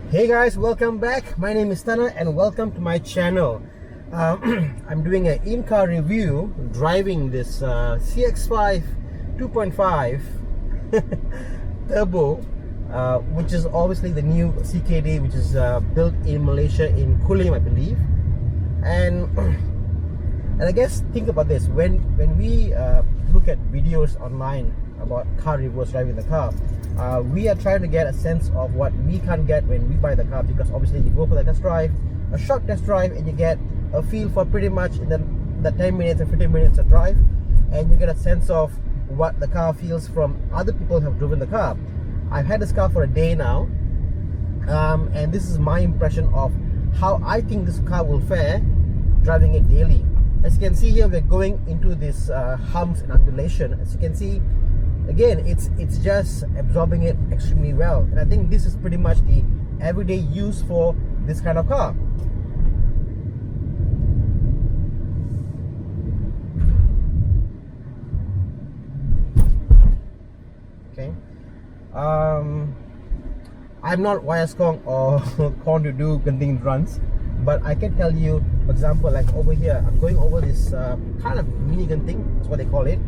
Hey guys, welcome back. My name is Thana and welcome to my channel. I'm doing an in-car review driving this CX-5 2.5 turbo, which is obviously the new CKD, which is built in Malaysia in Kulim, I believe. And I guess think about this, when we look at videos online about car reviews driving the car, we are trying to get a sense of what we can't get when we buy the car, because obviously you go for the test drive, a short test drive, and you get a feel for pretty much in the 10 minutes and 15 minutes of drive, and you get a sense of what the car feels from other people who have driven the car. I've had this car for a day now, and this is my impression of how I think this car will fare driving it daily. As you can see here, we're going into this humps and undulation. As you can see, again, it's just absorbing it extremely well, and I think this is pretty much the everyday use for this kind of car. Okay, I'm not Wayascong or Corn to do continuing runs, but I can tell you, for example, like over here, I'm going over this kind of minigun thing, that's what they call it.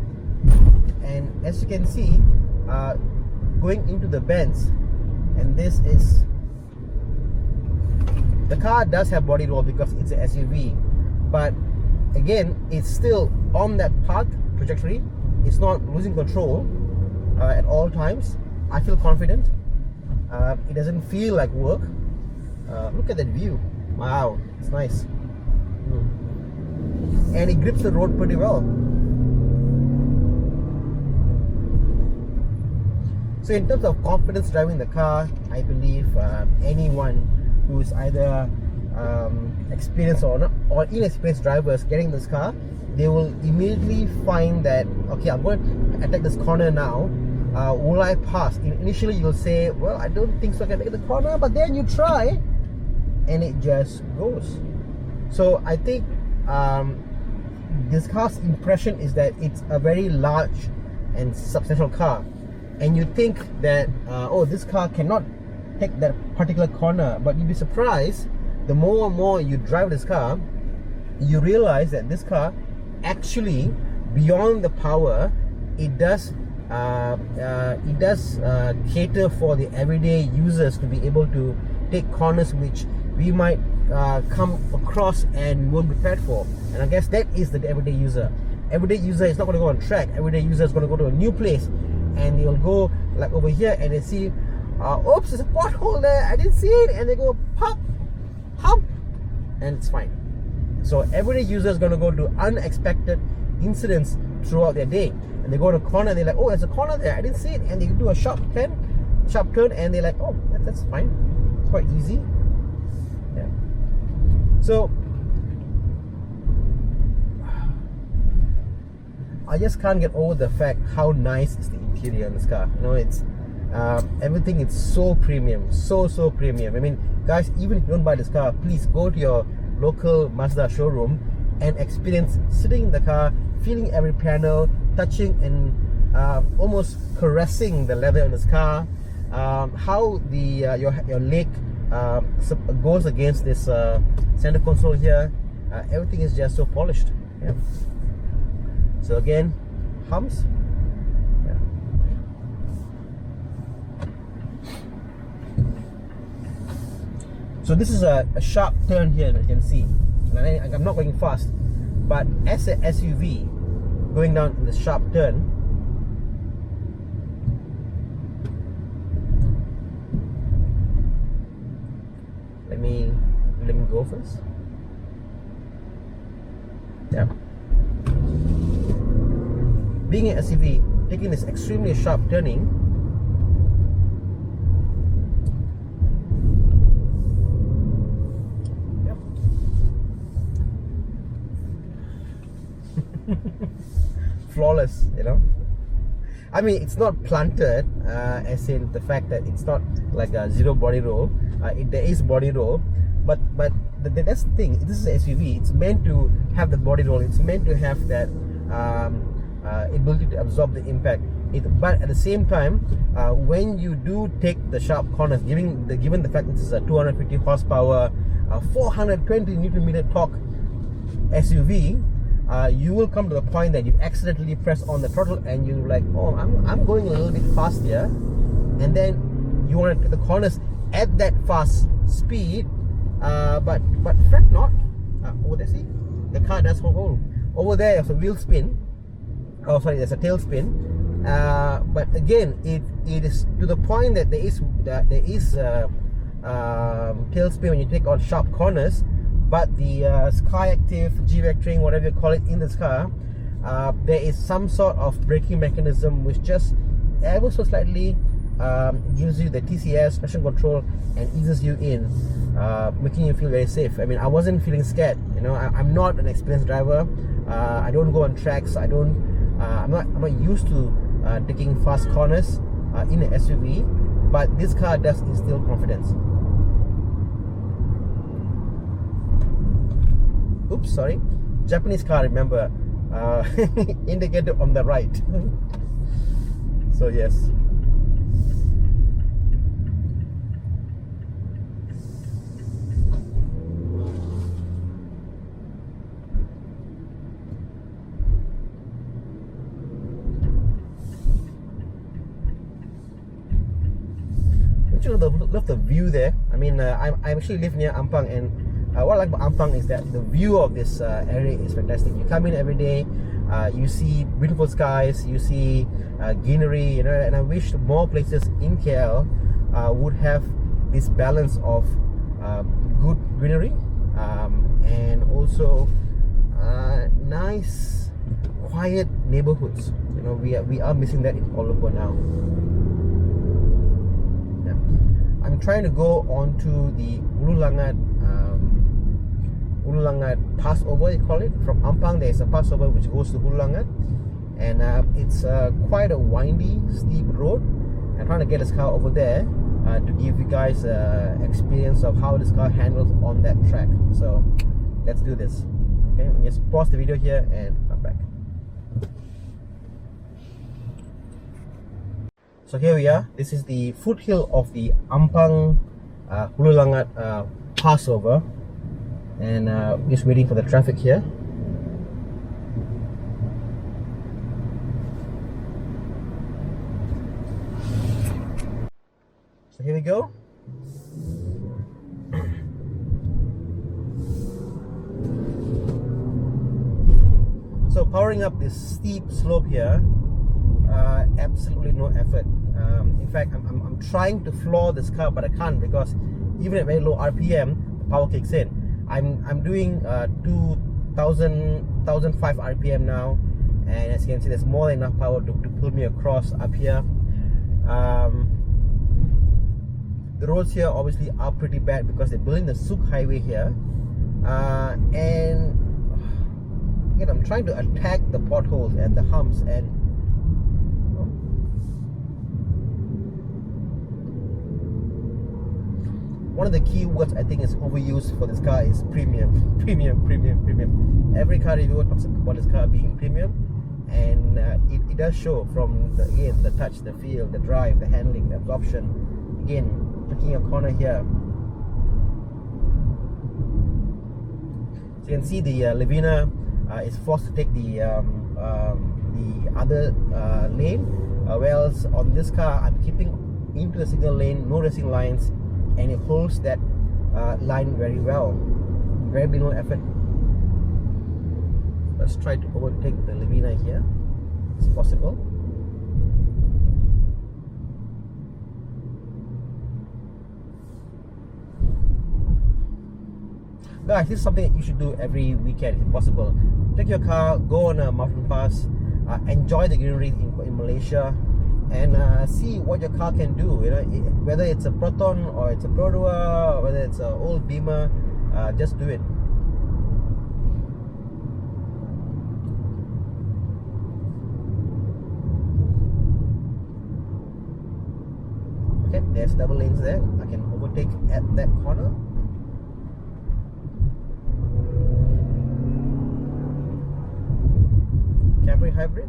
And as you can see, going into the bends, and this is, the car does have body roll because it's an SUV, but again, it's still on that path trajectory. It's not losing control at all times. I feel confident. It doesn't feel like work. Look at that view. Wow, it's nice. And it grips the road pretty well. So in terms of confidence driving the car, I believe anyone who is either experienced or not, or inexperienced drivers getting this car, they will immediately find that, okay, I'm going to attack this corner now. Will I pass? Initially you'll say, well, I don't think so I can make the corner, but then you try and it just goes. So I think this car's impression is that it's a very large and substantial car. And you think that, oh, this car cannot take that particular corner, but you'd be surprised, the more and more you drive this car, you realize that this car actually, beyond the power, it does cater for the everyday users to be able to take corners which we might come across and won't be prepared for. And I guess that is the everyday user. Everyday user is not going to go on track. Everyday user is going to go to a new place, and they'll go like over here and they see, oops, there's a pothole there, I didn't see it, and they go pop, hump, and it's fine. So everyday user is going to go to unexpected incidents throughout their day, and they go to a corner and they're like, oh, there's a corner there, I didn't see it, and they do a sharp turn, and they're like, oh, that's fine, it's quite easy. Yeah. So I just can't get over the fact how nice is the interior in this car. You know, it's everything is so premium, so premium. I mean, guys, even if you don't buy this car, please go to your local Mazda showroom and experience sitting in the car, feeling every panel, touching and almost caressing the leather in this car. How the your leg goes against this center console here. Everything is just so polished. Yeah. So again, humps. Yeah. So this is a sharp turn here that you can see. And I'm not going fast, but as a SUV going down in the sharp turn, let me go first. Yeah. Being an SUV, taking this extremely sharp turning, yep. Flawless, you know. I mean, it's not planted, as in the fact that it's not like a zero body roll. There is body roll, but that's the thing. This is an SUV. It's meant to have the body roll. It's meant to have that ability to absorb the impact. But at the same time, when you do take the sharp corners, given the fact that it's a 250 horsepower, 420 Newton meter torque SUV, you will come to the point that you accidentally press on the throttle and you're like, oh, I'm going a little bit fast here, and then you want to take the corners at that fast speed, but fret not. Oh, there, see, the car does hold. Over there, there's a wheel spin. Oh, sorry, there's a tail spin. But again, it is to the point that there is tail spin when you take on sharp corners. But the Sky Active, G-Vectoring, whatever you call it in this car, there is some sort of braking mechanism which just ever so slightly gives you the TCS, traction control, and eases you in, making you feel very safe. I mean, I wasn't feeling scared. You know, I'm not an experienced driver. I don't go on tracks. I'm not used to taking fast corners in an SUV, but this car does instill confidence. Oops, sorry. Japanese car, remember, indicator on the right. So yes. Love the view there. I mean, I actually live near Ampang, and what I like about Ampang is that the view of this area is fantastic. You come in every day, you see beautiful skies, you see greenery, you know, and I wish more places in KL would have this balance of good greenery and also nice, quiet neighborhoods. You know, we are missing that in Kuala Lumpur now. I'm trying to go onto the Ululangat passover, they call it. From Ampang, there is a passover which goes to Ululangat, and it's quite a windy, steep road. I'm trying to get this car over there to give you guys experience of how this car handles on that track. So let's do this. Okay, just pause the video here and come back. So here we are. This is the foothill of the Ampang Ululangat passover, and just waiting for the traffic here. So here we go. So powering up this steep slope here, absolutely no effort. In fact, I'm trying to floor this car, but I can't, because even at very low RPM, the power kicks in. I'm doing 1005 RPM now, and as you can see, there's more than enough power to pull me across up here. The roads here obviously are pretty bad because they're building the Suk Highway here, and again, I'm trying to attack the potholes and the humps, and one of the key words I think is overused for this car is premium. Premium. Every car reviewer talks about this car being premium, and it does show from the touch, the feel, the drive, the handling, the absorption. Again, taking a corner here, so you can see the Levina is forced to take the other lane, whereas on this car I'm keeping into the signal lane, no racing lines, and it holds that line very well. Very minimal effort. Let's try to overtake the Levina here. It's possible. Guys, this is something that you should do every weekend if possible. Take your car, go on a mountain pass, enjoy the greenery in Malaysia, and see what your car can do. You know, whether it's a Proton or it's a Produa, or whether it's an old Beamer, just do it. Okay, there's double lanes there. I can overtake at that corner. Camry hybrid.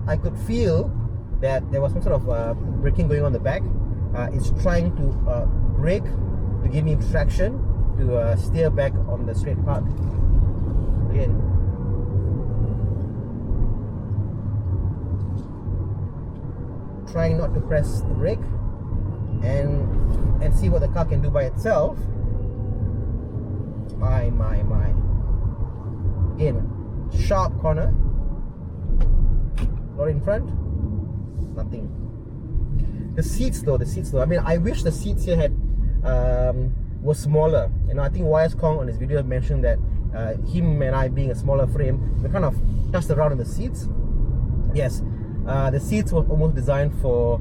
I could feel that there was some sort of braking going on the back. It's trying to brake to give me traction to steer back on the straight path. Again, trying not to press the brake and see what the car can do by itself. My. Again, sharp corner. Lorry in front, nothing. The seats though, I mean, I wish the seats here had was smaller. You know, I think YS Kong on his video mentioned that him and I being a smaller frame, we kind of touched around on the seats. Yes, the seats were almost designed for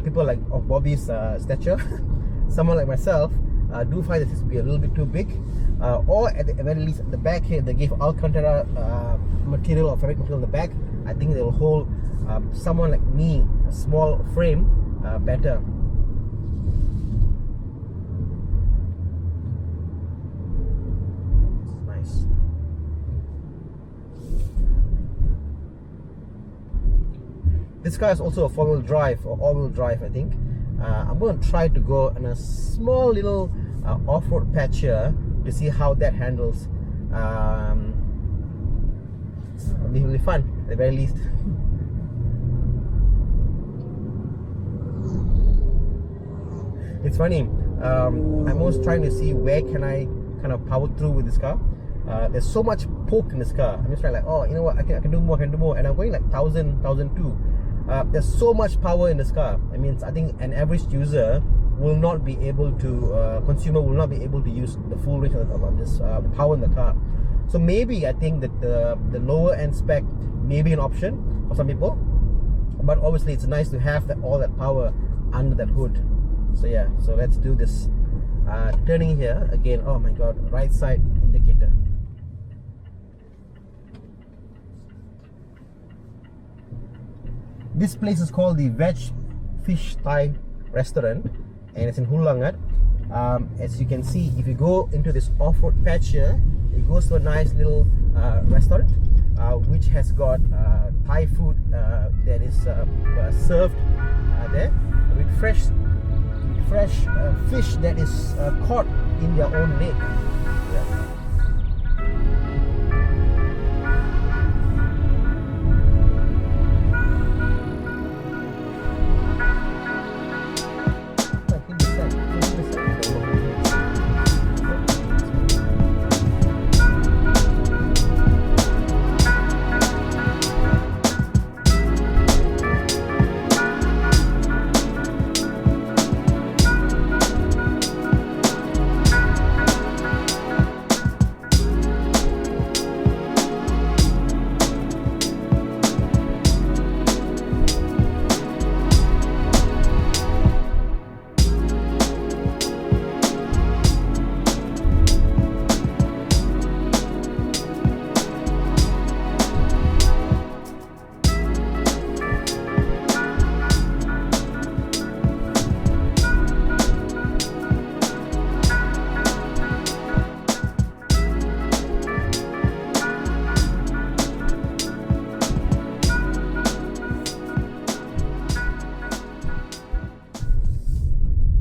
people like of Bobby's stature. Someone like myself do find the seats to be a little bit too big, or at the very least at the back here they gave Alcantara material or fabric material on the back. I think they will hold someone like me, a small frame, better. Nice. This car is also a four-wheel drive or all-wheel drive, I think. I'm going to try to go on a small little off-road patch here to see how that handles. It'll be really fun at the very least. It's funny, I'm always trying to see where can I kind of power through with this car. There's so much poke in this car. I'm just trying like, oh, you know what, I can do more, and I'm going like 1,000, 1,002. There's so much power in this car. I mean, I think an average user will not be able to, consumer will not be able to use the full range of this power in the car. So maybe I think that the lower end spec may be an option for some people, but obviously it's nice to have all that power under that hood. So yeah, so let's do this. Turning here again. Oh my god, right side indicator. This place is called the Veg Fish Thai Restaurant, and it's in Hulangat. As you can see, if you go into this off-road patch here, it goes to a nice little restaurant which has got Thai food that is served there with fresh fish that is caught in their own lake. Yeah.